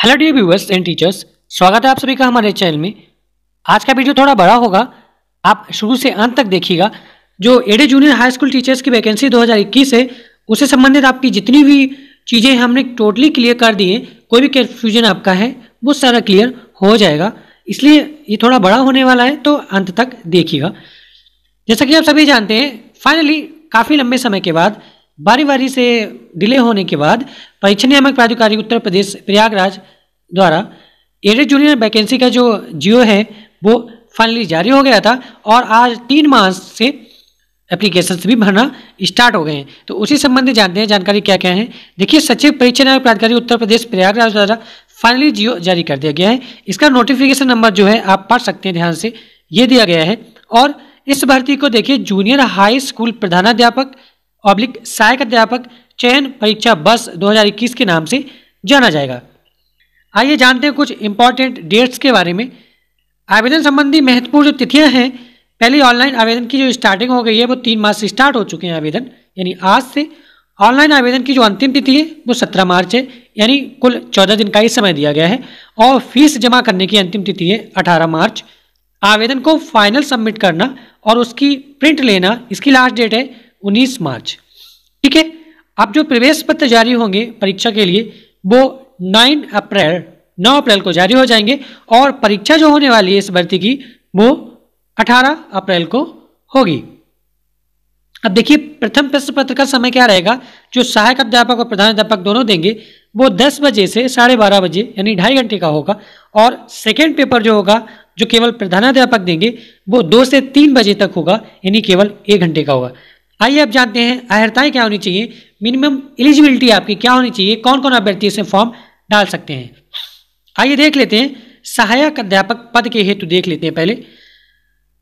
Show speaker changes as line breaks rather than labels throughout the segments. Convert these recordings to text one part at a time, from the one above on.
Hello dear viewers and teachers, स्वागत है आप सभी का हमारे चैनल में। आज का वीडियो थोड़ा बड़ा होगा, आप शुरू से अंत तक देखिएगा। जो aided junior high school teachers की वैकेंसी 2021 है, उससे संबंधित आपकी जितनी भी चीज़ें हमने टोटली क्लियर कर दी हैं। कोई भी कन्फ्यूजन आपका है वो सारा क्लियर हो जाएगा, इसलिए ये थोड़ा बड़ा होने वाला है, तो अंत तक देखिएगा। जैसा कि आप सभी जानते हैं, फाइनली काफ़ी लंबे समय के बाद, बारी बारी से डिले होने के बाद, परीक्षा नियामक प्राधिकारी उत्तर प्रदेश प्रयागराज द्वारा एडेड जूनियर वैकेंसी का जो जियो है वो फाइनली जारी हो गया था और आज 3 मार्च से एप्लीकेशंस भी भरना स्टार्ट हो गए हैं। तो उसी संबंधी जानते हैं जानकारी क्या क्या है। देखिए, सचिव परीक्षा नियामक प्राधिकारी उत्तर प्रदेश प्रयागराज द्वारा फाइनली जियो जारी कर दिया गया है। इसका नोटिफिकेशन नंबर जो है आप पढ़ सकते हैं ध्यान से, ये दिया गया है। और इस भर्ती को देखिए जूनियर हाई स्कूल प्रधानाध्यापक / सहायक अध्यापक चयन परीक्षा बस 2021 के नाम से जाना जाएगा। आइए जानते हैं कुछ इंपॉर्टेंट डेट्स के बारे में। आवेदन संबंधी महत्वपूर्ण जो तिथियां हैं, पहले ऑनलाइन आवेदन की जो स्टार्टिंग हो गई है वो 3 मार्च से स्टार्ट हो चुके हैं आवेदन, यानी आज से। ऑनलाइन आवेदन की जो अंतिम तिथि है वो 17 मार्च है, यानी कुल 14 दिन का ही समय दिया गया है। और फीस जमा करने की अंतिम तिथि है 18 मार्च। आवेदन को फाइनल सबमिट करना और उसकी प्रिंट लेना, इसकी लास्ट डेट है 19 मार्च। ठीक है। अब जो प्रवेश पत्र जारी होंगे परीक्षा के लिए वो 9 अप्रैल को जारी हो जाएंगे और परीक्षा जो होने वाली है इस भर्ती की वो 18 अप्रैल को होगी। अब देखिए, प्रथम प्रश्न पत्र का समय क्या रहेगा। जो सहायक अध्यापक और प्रधानाध्यापक दोनों देंगे वो 10 बजे से 12:30 बजे, यानी 2.5 घंटे का होगा। और सेकेंड पेपर जो होगा, जो केवल प्रधानाध्यापक देंगे, वो 2 से 3 बजे तक होगा, यानी केवल 1 घंटे का होगा। आइए अब जानते हैं अर्हताएं क्या होनी चाहिए, मिनिमम एलिजिबिलिटी आपकी क्या होनी चाहिए, कौन कौन अभ्यर्थी इसमें फॉर्म डाल सकते हैं। आइए देख लेते हैं। सहायक अध्यापक पद के हेतु देख लेते हैं पहले।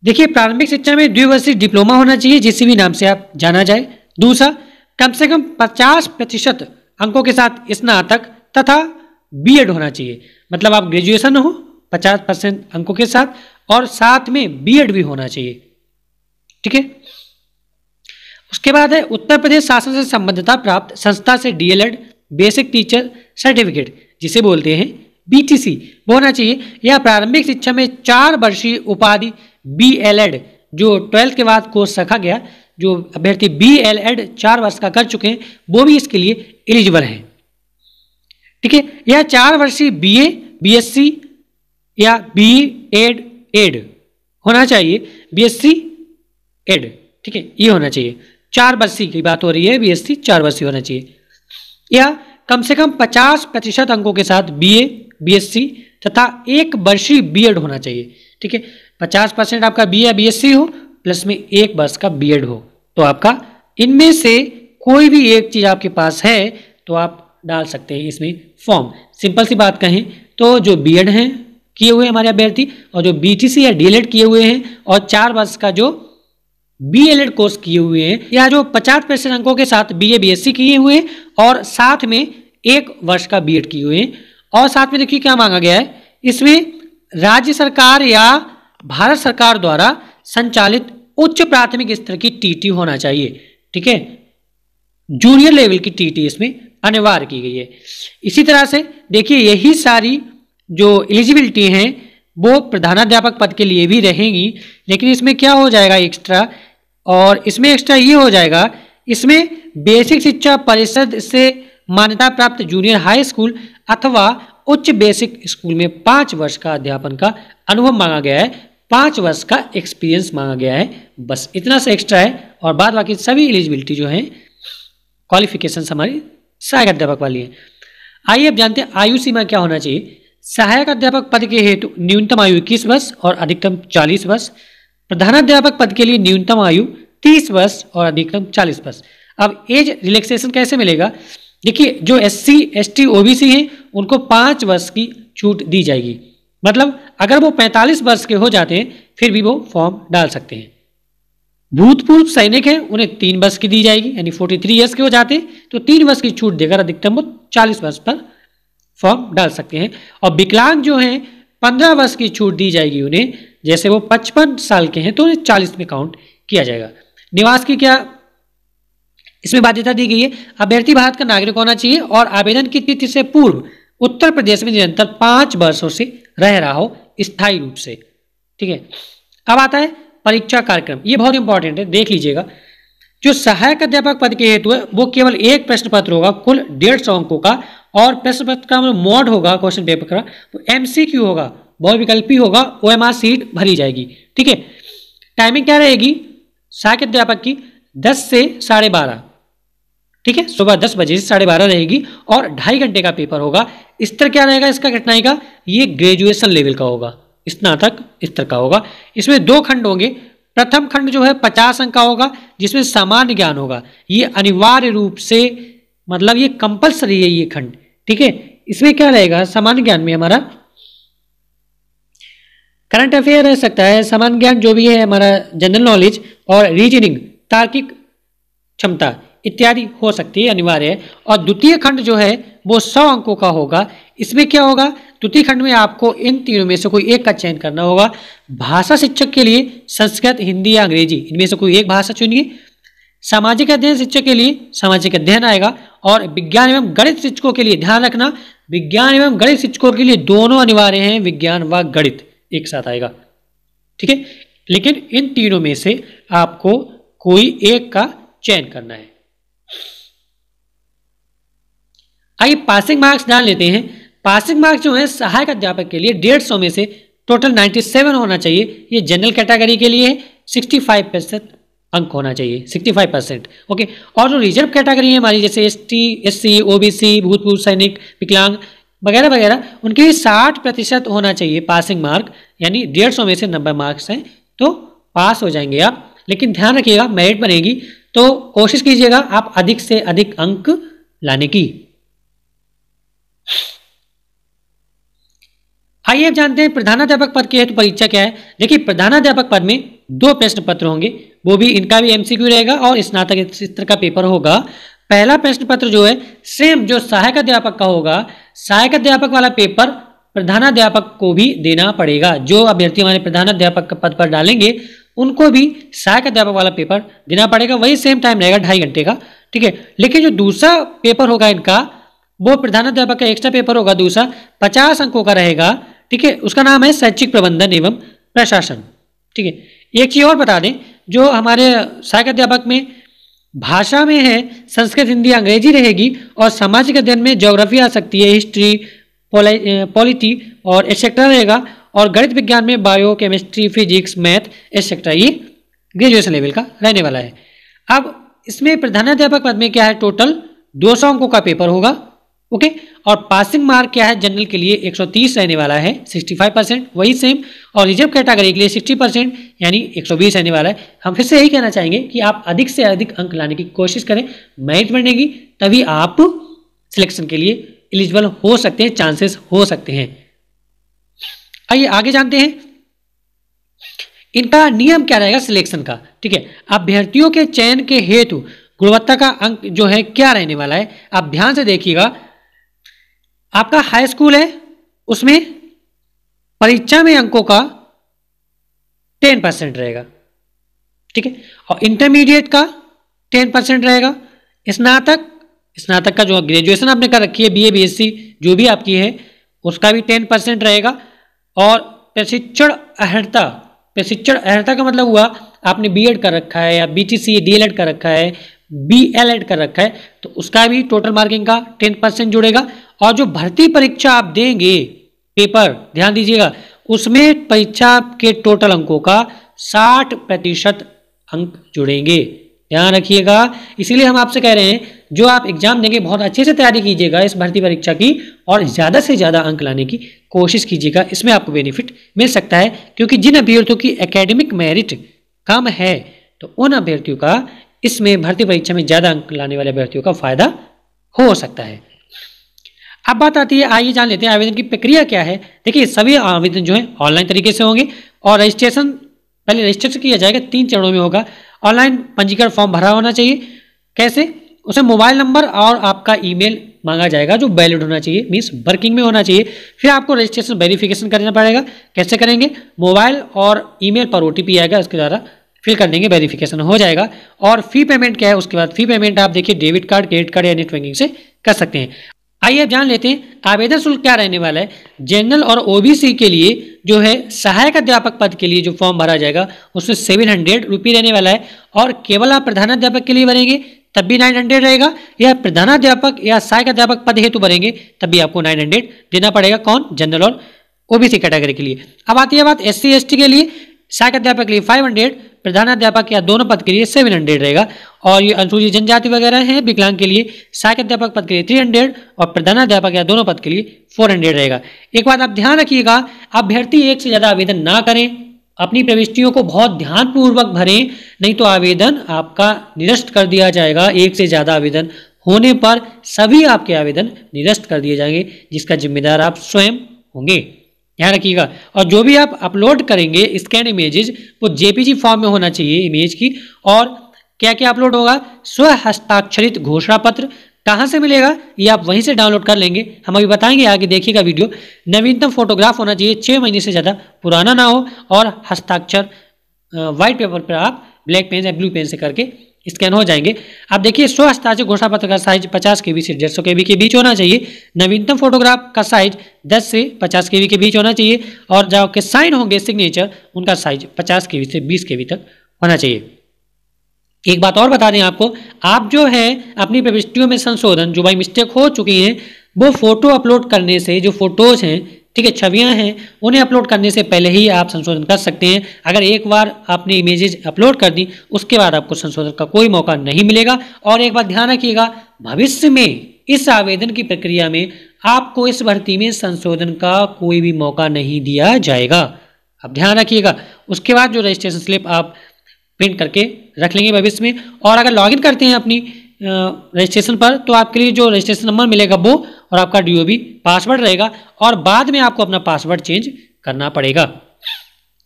देखिए, प्रारंभिक शिक्षा में 2 वर्षीय डिप्लोमा होना चाहिए, जिस भी नाम से आप जाना जाए। दूसरा, कम से कम 50% अंकों के साथ स्नातक तथा बीएड होना चाहिए। मतलब आप ग्रेजुएशन हो 50% अंकों के साथ और साथ में बीएड भी होना चाहिए। ठीक है। उसके बाद है उत्तर प्रदेश शासन से संबद्धता प्राप्त संस्था से डीएलएड बेसिक टीचर सर्टिफिकेट, जिसे बोलते हैं बीटीसी, वो होना चाहिए। या प्रारंभिक शिक्षा में 4 वर्षीय उपाधि बीएलएड, जो 12th के बाद कोर्स रखा गया, जो अभ्यर्थी बीएलएड 4 वर्ष का कर चुके हैं वो भी इसके लिए एलिजिबल हैं। ठीक है। या 4 वर्षीय बीए, बीएससी या बीएड होना चाहिए, बीएससी एड। ठीक है, ये होना चाहिए। 4 वर्षीय की बात हो रही है, बीएससी 4 वर्षीय होना चाहिए। या कम से कम 50% अंकों के साथ बीए, बीएससी तथा 1 वर्षीय बीएड होना चाहिए। ठीक है। 50% आपका बीए या बीएससी हो प्लस में 1 वर्ष का बीएड हो, तो आपका इनमें से कोई भी एक चीज आपके पास है तो आप डाल सकते हैं इसमें फॉर्म। सिंपल सी बात कहें तो जो बीएड हैं किए हुए हमारे अभ्यर्थी और जो बीटीसी या डीएलएड किए हुए हैं और 4 वर्ष का जो बीएलएड कोर्स किए हुए हैं, या जो 50% अंकों के साथ बीए बीएससी किए हुए हैं और साथ में 1 वर्ष का बीएड किए हुए हैं। और साथ में देखिए क्या मांगा गया है इसमें, राज्य सरकार या भारत सरकार द्वारा संचालित उच्च प्राथमिक स्तर की टीटी होना चाहिए। ठीक है, जूनियर लेवल की टीटी इसमें अनिवार्य की गई है। इसी तरह से देखिए, यही सारी जो एलिजिबिलिटी हैं वो प्रधानाध्यापक पद के लिए भी रहेंगी, लेकिन इसमें क्या हो जाएगा एक्स्ट्रा, और इसमें एक्स्ट्रा ये हो जाएगा, इसमें बेसिक शिक्षा परिषद से मान्यता प्राप्त जूनियर हाई स्कूल अथवा उच्च बेसिक स्कूल में 5 वर्ष का अध्यापन का अनुभव मांगा गया है, 5 वर्ष का एक्सपीरियंस मांगा गया है। बस इतना सा एक्स्ट्रा है और बाद बाकी सभी एलिजिबिलिटी जो है क्वालिफिकेशन हमारी सहायक अध्यापक वाली है। आइए अब जानते हैं आयु सीमा क्या होना चाहिए। सहायक अध्यापक पद के हेतु न्यूनतम आयु 21 वर्ष और अधिकतम 40 वर्ष। प्रधानाध्यापक पद के लिए न्यूनतम आयु 30 वर्ष और अधिकतम 40 वर्ष। अब एज रिलैक्सेशन कैसे मिलेगा। देखिए, जो एससी एसटी ओबीसी हैं उनको 5 वर्ष की छूट दी जाएगी। मतलब अगर वो 45 वर्ष के हो जाते हैं फिर भी वो फॉर्म डाल सकते हैं। भूतपूर्व सैनिक हैं उन्हें 3 वर्ष की दी जाएगी, यानी 43 ईयर्स के हो जाते हैं तो 3 वर्ष की छूट देकर अधिकतम वो 40 वर्ष पर फॉर्म डाल सकते हैं। और विकलांग जो हैं 15 वर्ष की छूट दी जाएगी उन्हें, जैसे वो 55 साल के हैं तो उन्हें 40 में काउंट किया जाएगा। निवास की क्या इसमें बाध्यता दी गई है। अभ्यर्थी भारत का नागरिक होना चाहिए और आवेदन की तिथि से पूर्व उत्तर प्रदेश में निरंतर 5 वर्षों से रह रहा हो स्थायी रूप से। ठीक है, अब आता है परीक्षा कार्यक्रम। ये बहुत इंपॉर्टेंट है, देख लीजिएगा। जो सहायक अध्यापक पद के हेतु है वो केवल एक प्रश्न पत्र होगा, कुल 150 अंकों का, और प्रश्न पत्र का मोड होगा क्वेश्चन पेपर का, वो MCQ होगा, बहुविकल्पी होगा, OMR सीट भरी जाएगी। ठीक है, टाइमिंग क्या रहेगी सहायक अध्यापक की? 10 से 12:30। ठीक है, सुबह 10 बजे से 12:30 रहेगी और 2.5 घंटे का पेपर होगा। स्तर क्या रहेगा इसका कठिनाई का? ये ग्रेजुएशन लेवल का होगा, स्नातक स्तर का होगा। इसमें 2 खंड होंगे। प्रथम खंड जो है 50 अंक का होगा, जिसमें सामान्य ज्ञान होगा। ये अनिवार्य रूप से, मतलब ये कंपलसरी है ये खंड। ठीक है, इसमें क्या रहेगा सामान्य ज्ञान में? हमारा करंट अफेयर रह सकता है, सामान्य ज्ञान जो भी है हमारा, जनरल नॉलेज और रीजनिंग, तार्किक क्षमता इत्यादि हो सकती है, अनिवार्य है। और द्वितीय खंड जो है वो 100 अंकों का होगा। इसमें क्या होगा? द्वितीय खंड में आपको इन तीनों में से कोई एक का चयन करना होगा। भाषा शिक्षक के लिए संस्कृत, हिंदी या अंग्रेजी, इनमें से कोई एक भाषा चुनिए। सामाजिक अध्ययन शिक्षक के लिए सामाजिक अध्ययन आएगा। और विज्ञान एवं गणित शिक्षकों के लिए ध्यान रखना, विज्ञान एवं गणित शिक्षकों के लिए दोनों अनिवार्य हैं, विज्ञान व गणित एक साथ आएगा। ठीक है, लेकिन इन तीनों में से आपको कोई एक का चयन करना है। आइए पासिंग मार्क्स जान लेते हैं। पासिंग मार्क्स जो है सहायक अध्यापक के लिए 150 में से टोटल 97 होना चाहिए। ये जनरल कैटेगरी के लिए है, 65% अंक होना चाहिए, 65%। ओके, और जो रिजर्व कैटेगरी है हमारी, जैसे ST, SC, OBC, भूतपूर्व सैनिक, विकलांग वगैरह वगैरह, उनके लिए 60% होना चाहिए पासिंग मार्क, यानी 150 में से 90 मार्क्स हैं तो पास हो जाएंगे आप। लेकिन ध्यान रखिएगा मेरिट बनेगी तो कोशिश कीजिएगा आप अधिक से अधिक अंक लाने की। आइए अब जानते हैं प्रधानाध्यापक पद के हेतु परीक्षा क्या है। देखिए, प्रधानाध्यापक पद में 2 प्रश्न पत्र होंगे, वो भी इनका भी MCQ रहेगा और स्नातक स्तर का पेपर होगा। पहला प्रश्न पत्र जो है सेम जो सहायक अध्यापक का होगा, सहायक अध्यापक वाला पेपर प्रधानाध्यापक को भी देना पड़ेगा। जो अभ्यर्थी हमारे प्रधानाध्यापक के पद पर डालेंगे उनको भी सहायक अध्यापक वाला पेपर देना पड़ेगा। वही सेम टाइम रहेगा, 2.5 घंटे का। ठीक है, लेकिन जो दूसरा पेपर होगा इनका, वो प्रधानाध्यापक का एक्स्ट्रा पेपर होगा दूसरा, 50 अंकों का रहेगा। ठीक है, उसका नाम है शैक्षिक प्रबंधन एवं प्रशासन। ठीक है, एक चीज और बता दें, जो हमारे सहायक अध्यापक में भाषा में है संस्कृत, हिंदी, अंग्रेजी रहेगी, और सामाजिक अध्ययन में ज्योग्राफी आ सकती है, हिस्ट्री, पॉलिटी और एक्सेट्रा रहेगा, और गणित विज्ञान में bio, chemistry, physics, math etcetera, ये ग्रेजुएशन लेवल का रहने वाला है। अब इसमें प्रधानाध्यापक पद में क्या है, टोटल 200 अंकों का पेपर होगा। ओके, और पासिंग मार्क क्या है जनरल के लिए 130 रहने वाला है, 65%, वही सेम। और रिजर्व कैटेगरी के लिए 60% यानी 120 रहने वाला है। हम फिर से यही कहना चाहेंगे कि आप अधिक से अधिक अंक लाने की कोशिश करें, मेरिट बढ़ेगी तभी आप सिलेक्शन के लिए एलिजिबल हो सकते हैं, चांसेस हो सकते हैं। आइए आगे जानते हैं इनका नियम क्या रहेगा सिलेक्शन का। ठीक है, अभ्यर्थियों के चयन के हेतु गुणवत्ता का अंक जो है क्या रहने वाला है, आप ध्यान से देखिएगा। आपका हाई स्कूल है, उसमें परीक्षा में अंकों का 10% रहेगा। ठीक है, और इंटरमीडिएट का 10% रहेगा। स्नातक का जो ग्रेजुएशन आपने कर रखी है, BA BSc जो भी आपकी है, उसका भी 10% रहेगा। और प्रशिक्षण अर्हता का मतलब हुआ आपने B.Ed कर रखा है या BTC DLED कर रखा है, BLED कर रखा है, तो उसका भी टोटल मार्किंग का 10% जुड़ेगा। और जो भर्ती परीक्षा आप देंगे पेपर, ध्यान दीजिएगा, उसमें परीक्षा के टोटल अंकों का 60% अंक जुड़ेंगे, ध्यान रखिएगा। इसीलिए हम आपसे कह रहे हैं जो आप एग्जाम देंगे बहुत अच्छे से तैयारी कीजिएगा इस भर्ती परीक्षा की, और ज़्यादा से ज़्यादा अंक लाने की कोशिश कीजिएगा। इसमें आपको बेनिफिट मिल सकता है, क्योंकि जिन अभ्यर्थियों की एकेडमिक मेरिट कम है तो उन अभ्यर्थियों का इसमें भर्ती परीक्षा में ज़्यादा अंक लाने वाले अभ्यर्थियों का फायदा हो सकता है। अब बात आती है, आइए जान लेते हैं आवेदन की प्रक्रिया क्या है। देखिए, सभी आवेदन जो है ऑनलाइन तरीके से होंगे, और रजिस्ट्रेशन पहले रजिस्ट्रेशन किया जाएगा, 3 चरणों में होगा। ऑनलाइन पंजीकरण फॉर्म भरा होना चाहिए। कैसे? उसे मोबाइल नंबर और आपका ईमेल मांगा जाएगा जो वैलिड होना चाहिए, मीन्स वर्किंग में होना चाहिए। फिर आपको रजिस्ट्रेशन वेरिफिकेशन करना पड़ेगा। कैसे करेंगे? मोबाइल और ईमेल पर OTP आएगा, उसके द्वारा फिल कर देंगे, वेरिफिकेशन हो जाएगा। और फी पेमेंट क्या है, उसके बाद फी पेमेंट आप देखिए डेबिट कार्ड, क्रेडिट कार्ड या नेट बैंकिंग से कर सकते हैं। आइए अब जान लेते हैं आवेदन शुल्क क्या रहने वाला है। जनरल और ओबीसी के लिए जो है सहायक अध्यापक पद के लिए जो फॉर्म भरा जाएगा उसमें 700 रुपये रहने वाला है, और केवल आप प्रधानाध्यापक के लिए भरेंगे तब भी 900 रहेगा, या प्रधानाध्यापक या सहायक अध्यापक पद हेतु भरेंगे तब भी आपको 900 देना पड़ेगा। कौन? जनरल और ओबीसी कैटेगरी के लिए। अब आती है बात SC ST के लिए, सहायक अध्यापक के लिए 500, प्रधानाध्यापक या दोनों पद के लिए 700 रहेगा, और ये अनुसूचित जनजाति वगैरह हैं विकलांग के लिए सहायक अध्यापक पद के लिए 300 और प्रधानाध्यापक या दोनों पद के लिए 400 रहेगा। एक बात आप ध्यान रखिएगा, अभ्यर्थी एक से ज़्यादा आवेदन ना करें, अपनी प्रविष्टियों को बहुत ध्यानपूर्वक भरें, नहीं तो आवेदन आपका निरस्त कर दिया जाएगा। एक से ज़्यादा आवेदन होने पर सभी आपके आवेदन निरस्त कर दिए जाएंगे, जिसका जिम्मेदार आप स्वयं होंगे, ध्यान रखिएगा। और जो भी आप अपलोड करेंगे स्कैन इमेजेस वो JPG फॉर्म में होना चाहिए इमेज की। और क्या क्या अपलोड होगा? स्व हस्ताक्षरित घोषणा पत्र। कहाँ से मिलेगा? ये आप वहीं से डाउनलोड कर लेंगे, हम अभी बताएंगे, आगे देखिएगा वीडियो। नवीनतम फोटोग्राफ होना चाहिए, 6 महीने से ज़्यादा पुराना ना हो, और हस्ताक्षर व्हाइट पेपर पर आप ब्लैक पेन या ब्लू पेन से करके स्कैन हो जाएंगे। आप देखिए स्व हस्ताक्षर घोषणा पत्र का साइज 50 KB से 150 KB के बीच होना चाहिए। नवीनतम फोटोग्राफ का साइज 10 से 50 KB के बीच होना चाहिए, और जो आपके साइन होंगे सिग्नेचर उनका साइज 50 KB से 20 KB तक होना चाहिए। एक बात और बता दें आपको, आप जो है अपनी प्रविष्टियों में संशोधन जो भाई मिस्टेक हो चुकी हैं वो फोटो अपलोड करने से, जो फोटोज हैं, ठीक है, छवियां हैं, उन्हें अपलोड करने से पहले ही आप संशोधन कर सकते हैं। अगर एक बार आपने इमेजेस अपलोड कर दी उसके बाद आपको संशोधन का कोई मौका नहीं मिलेगा। और एक बात ध्यान रखिएगा, भविष्य में इस आवेदन की प्रक्रिया में आपको इस भर्ती में संशोधन का कोई भी मौका नहीं दिया जाएगा, अब ध्यान रखिएगा। उसके बाद जो रजिस्ट्रेशन स्लिप आप प्रिंट करके रख लेंगे भविष्य में। और अगर लॉगिन करते हैं अपनी रजिस्ट्रेशन पर तो आपके लिए जो रजिस्ट्रेशन नंबर मिलेगा वो और आपका DOB पासवर्ड रहेगा, और बाद में आपको अपना पासवर्ड चेंज करना पड़ेगा।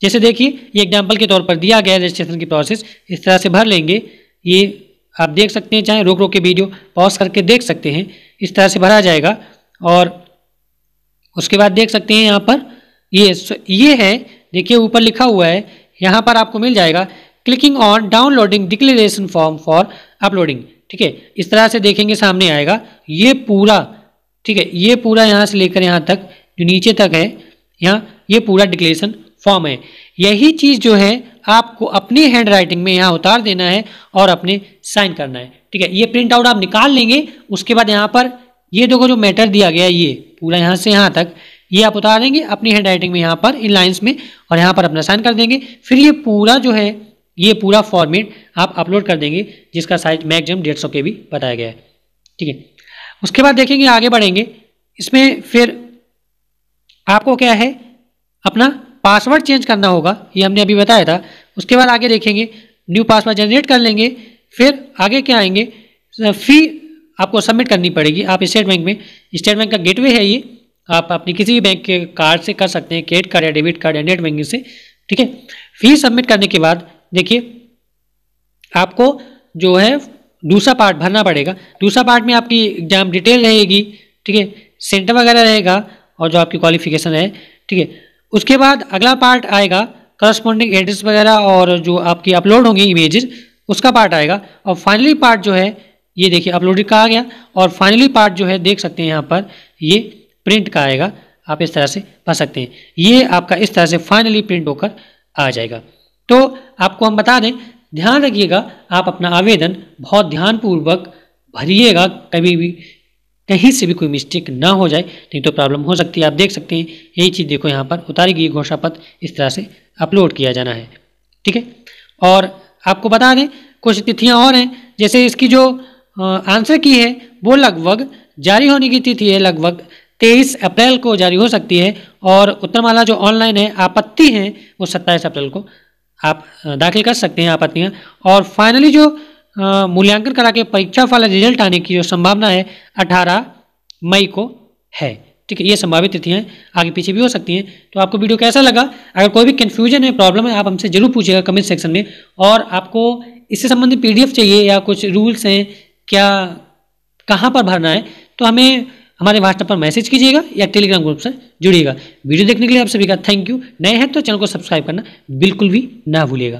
जैसे देखिए ये एग्जाम्पल के तौर पर दिया गया रजिस्ट्रेशन की प्रोसेस, इस तरह से भर लेंगे। ये आप देख सकते हैं, चाहे रोक रोक के वीडियो पॉज करके देख सकते हैं, इस तरह से भरा जाएगा। और उसके बाद देख सकते हैं यहाँ पर ये है, देखिए ऊपर लिखा हुआ है, यहाँ पर आपको मिल जाएगा clicking on downloading declaration form for uploading, ठीक है। इस तरह से देखेंगे सामने आएगा ये पूरा, ठीक है, ये पूरा यहाँ से लेकर यहाँ तक जो नीचे तक है, यहाँ ये पूरा डिक्लेरेशन फॉर्म है। यही चीज़ जो है आपको अपनी हैंड राइटिंग में यहाँ उतार देना है और अपने साइन करना है, ठीक है। ये प्रिंट आउट आप निकाल लेंगे। उसके बाद यहाँ पर ये देखो जो मैटर दिया गया है, ये पूरा यहाँ से यहाँ तक ये आप उतार देंगे अपनी हैंड राइटिंग में यहाँ पर इन लाइन्स में, और यहाँ पर अपना साइन कर देंगे। फिर ये पूरा जो है ये पूरा फॉर्मेट आप अपलोड कर देंगे, जिसका साइज मैक्सिमम 150 KB बताया गया है, ठीक है। उसके बाद देखेंगे आगे बढ़ेंगे, इसमें फिर आपको क्या है अपना पासवर्ड चेंज करना होगा, ये हमने अभी बताया था। उसके बाद आगे देखेंगे न्यू पासवर्ड जनरेट कर लेंगे। फिर आगे क्या आएंगे, फी आपको सबमिट करनी पड़ेगी। आप स्टेट बैंक में, स्टेट बैंक का गेटवे है ये, आप अपनी किसी भी बैंक के कार्ड से कर सकते हैं, क्रेडिट कार्ड या डेबिट कार्ड या नेट बैंकिंग से, ठीक है। फी सबमिट करने के बाद देखिए आपको जो है दूसरा पार्ट भरना पड़ेगा। दूसरा पार्ट में आपकी एग्जाम डिटेल रहेगी, ठीक है, सेंटर वगैरह रहेगा और जो आपकी क्वालिफिकेशन है, ठीक है। उसके बाद अगला पार्ट आएगा करस्पॉन्डिंग एड्रेस वगैरह और जो आपकी अपलोड होंगी इमेजेस उसका पार्ट आएगा। और फाइनली पार्ट जो है ये देखिए अपलोडेड का आ गया, और फाइनली पार्ट जो है देख सकते हैं यहाँ पर ये प्रिंट का आएगा। आप इस तरह से भर सकते हैं, ये आपका इस तरह से फाइनली प्रिंट होकर आ जाएगा। तो आपको हम बता दें, ध्यान रखिएगा आप अपना आवेदन बहुत ध्यानपूर्वक भरिएगा, कभी भी कहीं से भी कोई मिस्टेक ना हो जाए, नहीं तो प्रॉब्लम हो सकती है। आप देख सकते हैं यही चीज़ देखो यहाँ पर उतारी गई घोषणा पत्र इस तरह से अपलोड किया जाना है, ठीक है। और आपको बता दें कुछ तिथियाँ और हैं, जैसे इसकी जो आंसर की है वो लगभग जारी होने की तिथि है लगभग 23 अप्रैल को जारी हो सकती है, और उत्तरमाला जो ऑनलाइन है आपत्ति है वो 27 अप्रैल को आप दाखिल कर सकते हैं आपत्तियाँ। और फाइनली जो मूल्यांकन करा के परीक्षा फल रिजल्ट आने की जो संभावना है 18 मई को है, ठीक है। ये संभावित तिथियाँ आगे पीछे भी हो सकती हैं। तो आपको वीडियो कैसा लगा? अगर कोई भी कन्फ्यूजन है, प्रॉब्लम है, आप हमसे जरूर पूछिएगा कमेंट सेक्शन में। और आपको इससे संबंधित PDF चाहिए या कुछ रूल्स हैं क्या, कहाँ पर भरना है, तो हमें हमारे व्हाट्सएप पर मैसेज कीजिएगा या टेलीग्राम ग्रुप से जुड़िएगा। वीडियो देखने के लिए आप सभी का थैंक यू। नए हैं तो चैनल को सब्सक्राइब करना बिल्कुल भी ना भूलिएगा।